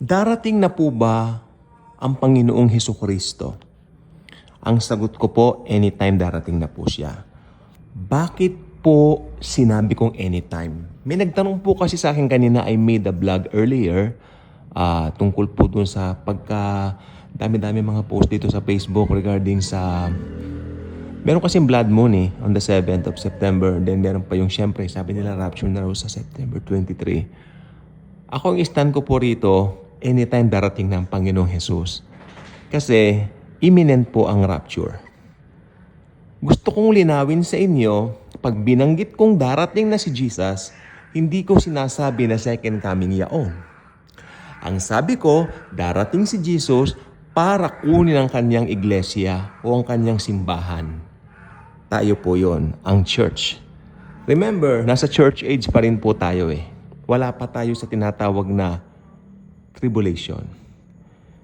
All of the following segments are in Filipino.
Darating na po ba ang Panginoong Hesukristo? Ang sagot ko po, anytime darating na po siya. Bakit po sinabi kong anytime? May nagtanong po kasi sa akin kanina, I made a vlog earlier tungkol po dun sa dami-dami mga post dito sa Facebook regarding sa meron kasing blood moon on the 7th of September. Then meron pa yung syempre, sabi nila rapture na raw sa September 23. Ako ang stand ko po rito, anytime darating ng Panginoong Jesus. Kasi imminent po ang rapture. Gusto kong linawin sa inyo, pag binanggit kong darating na si Jesus, hindi ko sinasabi na second coming yaon. Ang sabi ko, darating si Jesus para kunin ang kanyang iglesia o ang kanyang simbahan. Tayo po yon, ang church. Remember, nasa church age pa rin po tayo Wala pa tayo sa tinatawag na tribulation.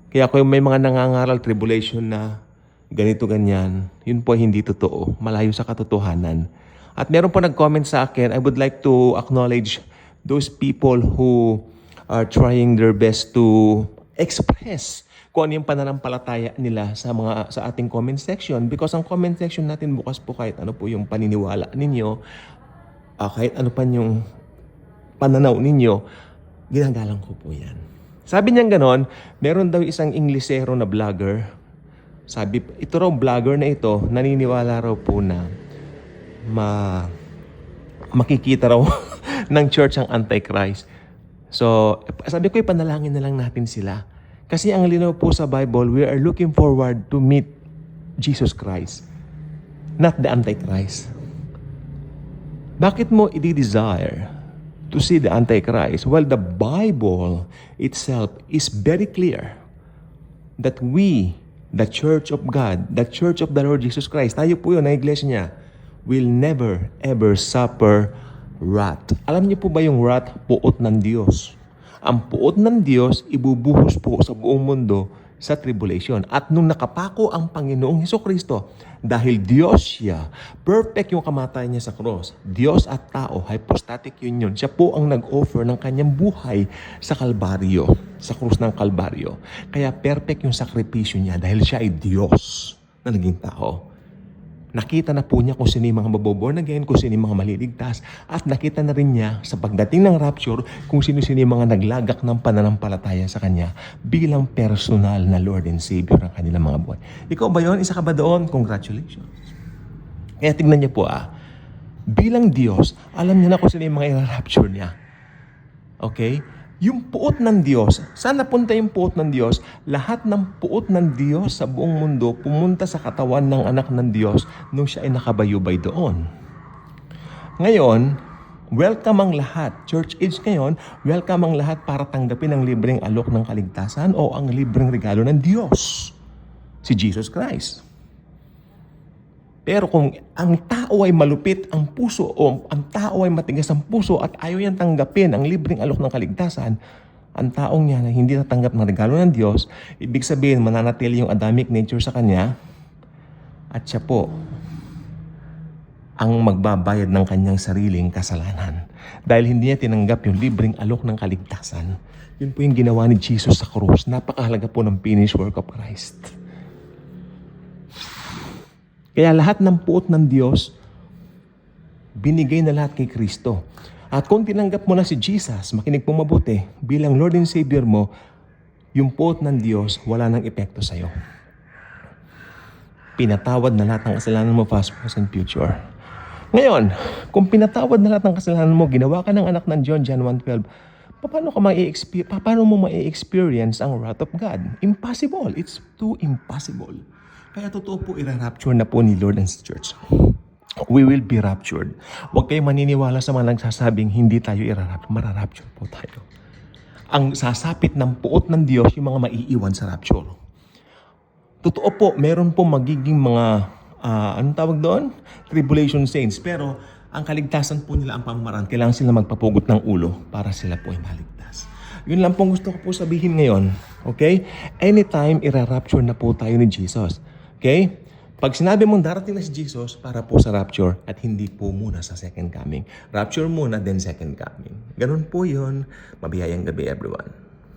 Kaya kung may mga nangangaral tribulation na ganito ganyan, yun po hindi totoo. Malayo sa katotohanan. At meron po nag-comment sa akin, I would like to acknowledge those people who are trying their best to express kung ano yung pananampalataya nila sa ating comment section. Because ang comment section natin bukas po kahit ano po yung paniniwala ninyo, kahit ano pa yung pananaw ninyo, ginagalang ko po yan. Sabi niya ganon, meron daw isang Inglesero na vlogger. Sabi, ito raw vlogger na ito, naniniwala raw po na makikita raw ng church ang Antichrist. So, sabi ko, ipanalangin na lang natin sila. Kasi ang linaw po sa Bible, we are looking forward to meet Jesus Christ, not the Antichrist. Bakit mo i-desire to see the Antichrist? Well, the Bible itself is very clear that we, the Church of God, the Church of the Lord Jesus Christ, tayo po yun, na iglesia niya, will never ever suffer wrath. Alam niyo po ba yung wrath? Puot ng Diyos. Ang puot ng Diyos, ibubuhos po sa buong mundo sa tribulation. At nung nakapako ang Panginoong Hesukristo, dahil Diyos siya, perfect yung kamatayan niya sa cross. Diyos at tao, hypostatic union. Siya po ang nag-offer ng kanyang buhay sa Kalbaryo, sa krus ng Kalbaryo. Kaya perfect yung sakripisyo niya dahil siya ay Diyos na naging tao. Nakita na po niya kung sino yung mga maboborn again, kung sino yung mga maliligtas. At nakita na rin niya sa pagdating ng rapture kung sino-sino yung mga naglagak ng pananampalataya sa Kanya bilang personal na Lord and Savior ng kanilang mga buhay. Ikaw ba yun? Isa ka ba doon? Congratulations. Kaya tignan niyo po bilang Diyos, alam niya na kung sino yung mga i-rapture niya. Okay? Yung puot ng Diyos, saan napunta yung puot ng Diyos? Lahat ng puot ng Diyos sa buong mundo pumunta sa katawan ng anak ng Diyos nung siya ay nakabayubay doon. Ngayon, welcome ang lahat. Church age ngayon, welcome ang lahat para tanggapin ang libreng alok ng kaligtasan o ang libreng regalo ng Diyos, si Jesus Christ. Pero kung ang tao ay malupit ang puso o ang tao ay matigas ang puso at ayaw niyang tanggapin ang libreng alok ng kaligtasan, ang taong niya na hindi natanggap ng regalo ng Diyos, ibig sabihin mananatili yung Adamic nature sa kanya at siya po ang magbabayad ng kanyang sariling kasalanan. Dahil hindi niya tinanggap yung libreng alok ng kaligtasan. Yun po yung ginawa ni Jesus sa krus. Napakahalaga po ng finished work of Christ. Kaya lahat ng puot ng Diyos, binigay na lahat kay Kristo. At kung tinanggap mo na si Jesus, makinig po mabuti, bilang Lord and Savior mo, yung puot ng Diyos, wala nang epekto sa'yo. Pinatawad na lahat ng kasalanan mo, past, present, future. Ngayon, kung pinatawad na lahat ng kasalanan mo, ginawa ka ng anak ng John 1:12, paano mo ma-experience ang wrath of God? Impossible. It's too impossible. Kaya totoo po, i-rapture na po ni Lord and Church. We will be raptured. Huwag kayo maniniwala sa mga nagsasabing hindi tayo i-rapture. Mara-rapture po tayo. Ang sasapit ng puot ng Diyos, yung mga maiiwan sa rapture. Totoo po, meron po magiging mga, anong tawag doon? Tribulation saints. Pero ang kaligtasan po nila ang pamamaraan. Kailangan sila magpapugot ng ulo para sila po ay maligtas. Yun lang pong gusto ko po sabihin ngayon. Okay? Anytime, i-rapture na po tayo ni Jesus. Okay? Pag sinabi mong darating na si Jesus para po sa rapture at hindi po muna sa second coming. Rapture muna, then second coming. Ganun po yun. Mabiyayang gabi, everyone.